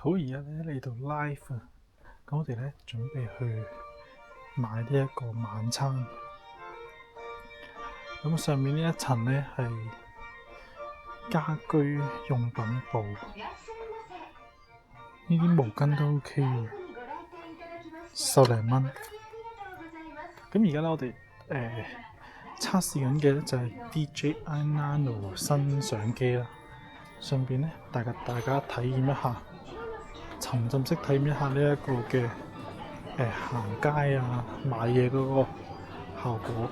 好，而家咧嚟到 live 啊，咁我哋咧準備去買呢一個晚餐。咁上面呢一層咧係家居用品部，呢啲毛巾都 OK 嘅，10零蚊。咁而家咧我哋測試緊嘅咧就係 DJI Nano 新相機啦，順便咧大家體驗一下，沉浸式體驗一下呢一個嘅行街啊買嘢嗰個效果。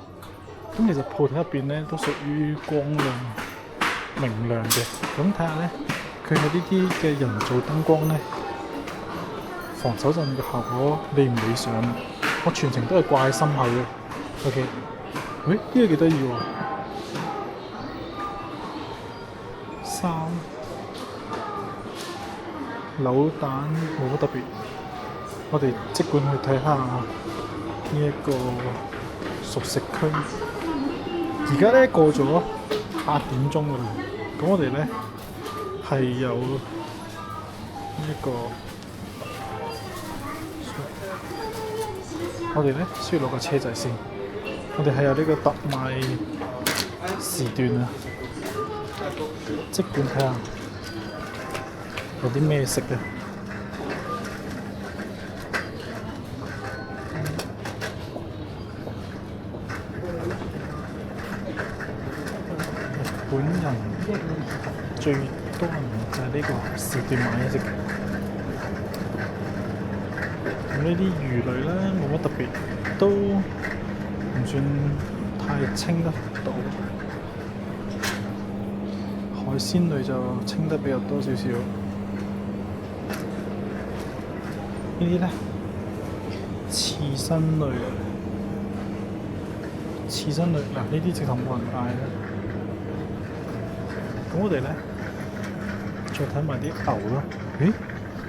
咁其實鋪頭入邊咧都屬於光亮明亮嘅。咁睇下咧，佢係呢啲嘅人造燈光咧，防手震嘅效果理唔理想？我全程都係掛喺心口嘅。OK， 喂，呢個幾得意喎！衫扭蛋冇乜特別，我哋即管去睇下呢一個熟食區。而家咧過咗8點鐘㗎啦，咁我哋咧係有呢一個，我哋咧需要攞個車仔先。我哋係有呢個特賣時段啊，即管睇下有啲咩食嘅。日本人最多人就係呢個時段買嘢食嘅。咁呢啲魚類咧冇乜特別，都唔算太清得到。海鮮類就清得比較多少少。呢啲咧刺身類嗱，呢啲直頭冇人嗌啦。咁我哋咧再睇埋啲牛啦。咦？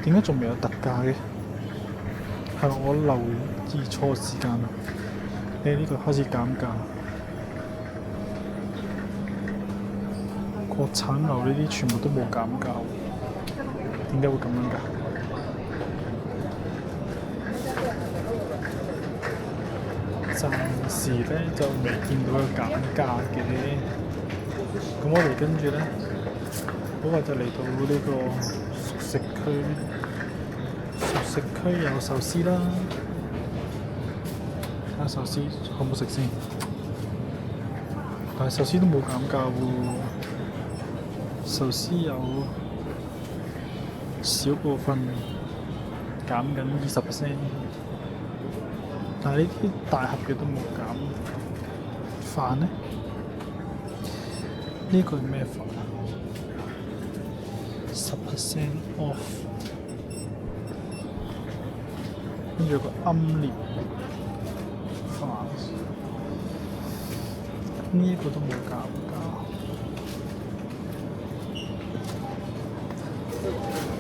點解仲未有特價嘅？係我留意錯時間啦。呢個開始減價。國產牛呢啲全部都冇減價，點解會咁樣㗎？暫時咧就未見到有減價嘅。咁我哋跟住咧，好快就嚟到呢個熟食區。熟食區有壽司啦，睇下壽司好唔好食先。但係壽司都冇減價喎。壽司有少部分減緊20%，但係呢啲大盒嘅都冇減。飯呢？呢個係咩飯啊？10% off， 跟住有個奄列飯，呢個都冇減價。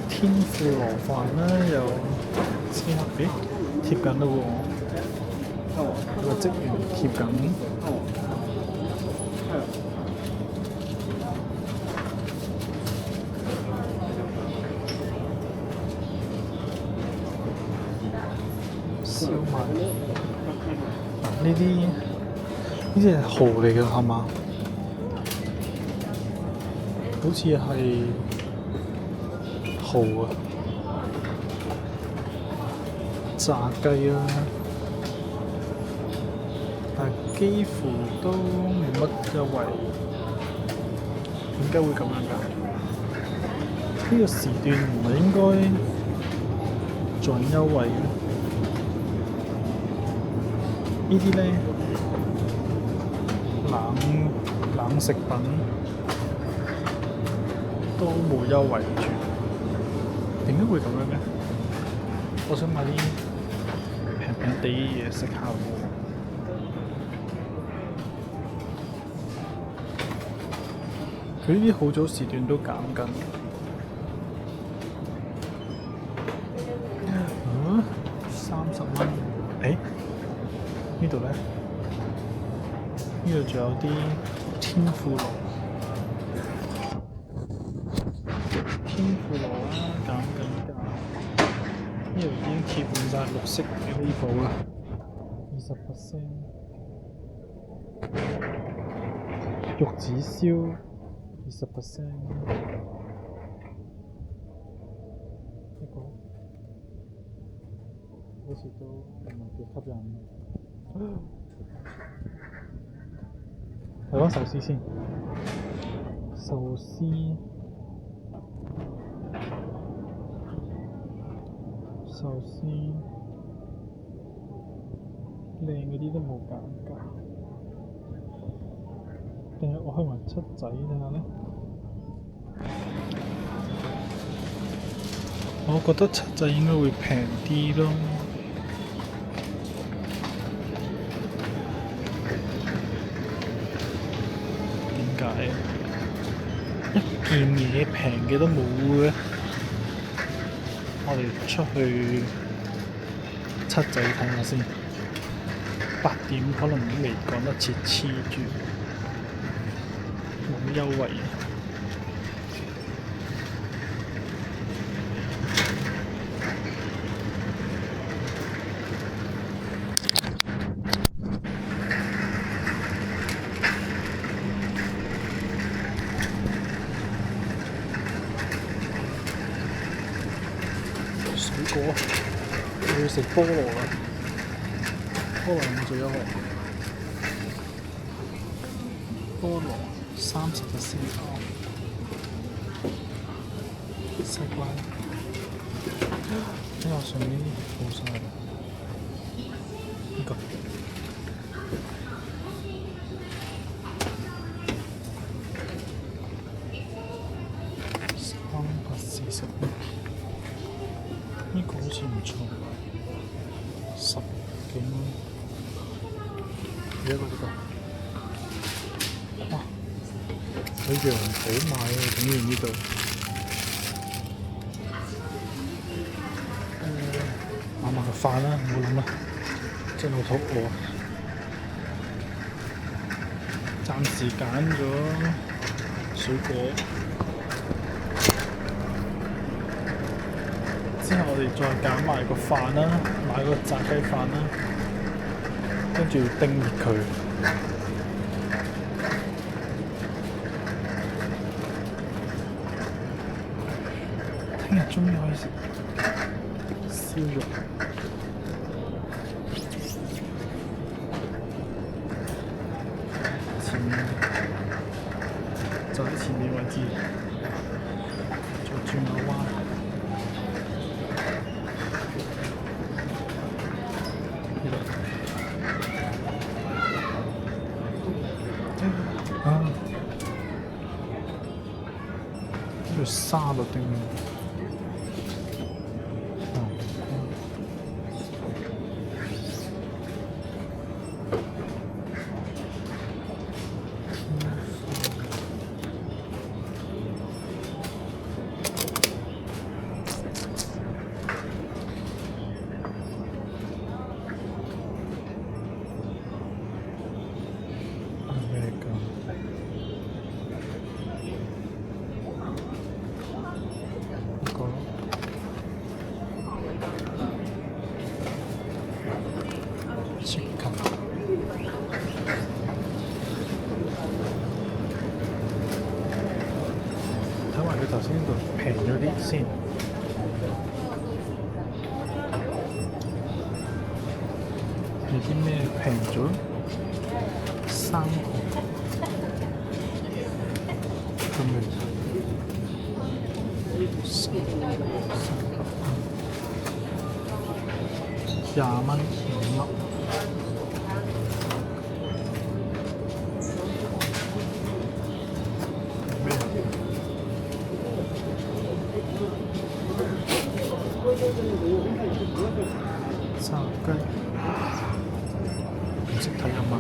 天婦羅飯啦，有千克比貼緊啦喎，個職員貼緊。燒賣呢啲係蠔嚟㗎係嘛？好似係蠔啊，炸雞啊，但係幾乎都冇乜優惠。點解會咁樣㗎？呢個時段唔係應該仲有優惠嘅？呢啲咧冷食品都冇優惠住，點解會咁樣嘅？我想買啲平平地嘅嘢食下喎。佢呢啲好早時段都減緊。30蚊。呢度咧？呢度仲有啲天婦羅啦，減緊價。呢度已經貼滿晒綠色嘅 label 啦，20%。玉子燒20%，呢個好似都唔係幾吸引。睇翻壽司先，壽司靚嗰啲都冇減價，定係我去埋七仔睇下咧？我覺得七仔應該會平啲咯。點解？一件嘢平嘅都冇嘅。我哋出去七仔睇下先，8點可能都未趕得切，黐住冇優惠。水果，我要食菠蘿啦！菠蘿有冇最優惠？菠蘿30%哦，西瓜，睇下上面冇晒啦。呢個340蚊。呢個好似唔錯，10幾蚊。呢個，哇！有羊肚賣啊，竟然呢度。買埋個飯啦，唔好諗啦，真係好肚餓。暫時揀咗水果。之後我哋再揀埋個飯啦，買個炸雞飯啦，跟住叮熱佢。聽日終於可以食燒肉。前面就喺前面位置，再轉個彎。呢個沙律定？睇埋佢頭先呢度平咗啲先，有啲咩平咗？3毫咁樣，20蚊5粒。炸雞，唔識睇日文。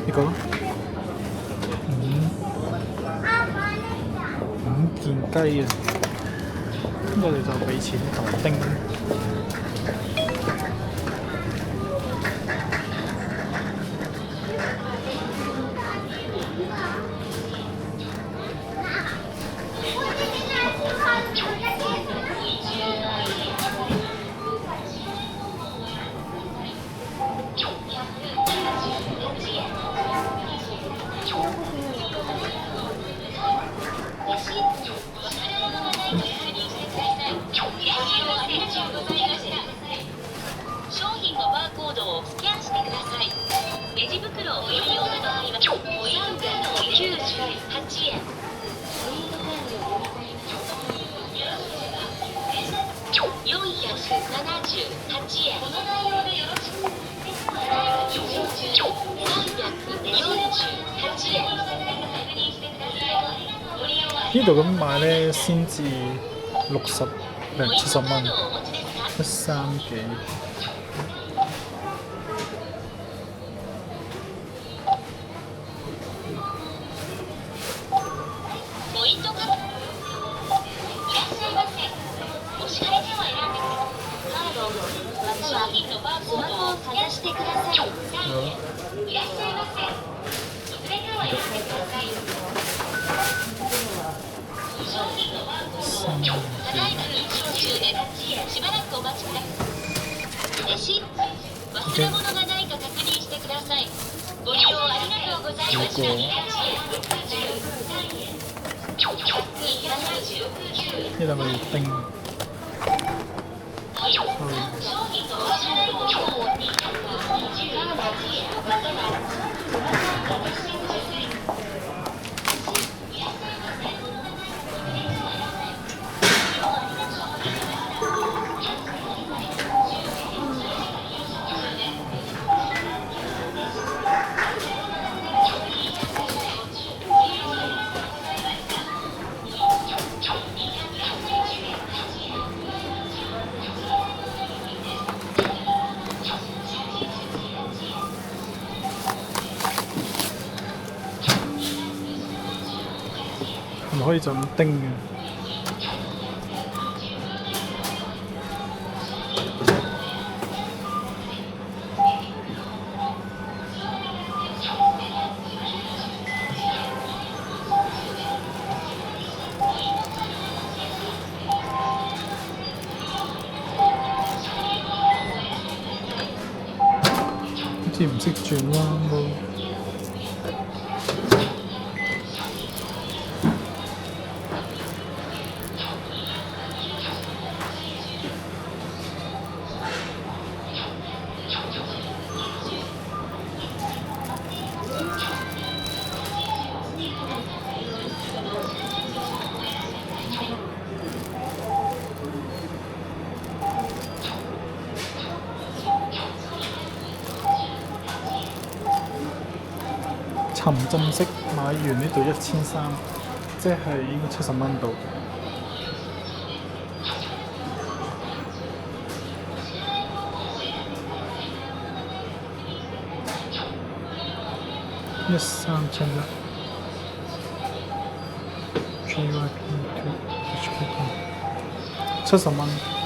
呢個咯。件雞啊，咁我哋就俾錢同埋叮。呢度咁買咧，先至60零70蚊，13幾。呢兩個要叮。唔可以就咁叮嘅。好似唔識轉彎咯。沉浸式買完呢度1300，即係應該70蚊度。1371 JYP 2 70蚊。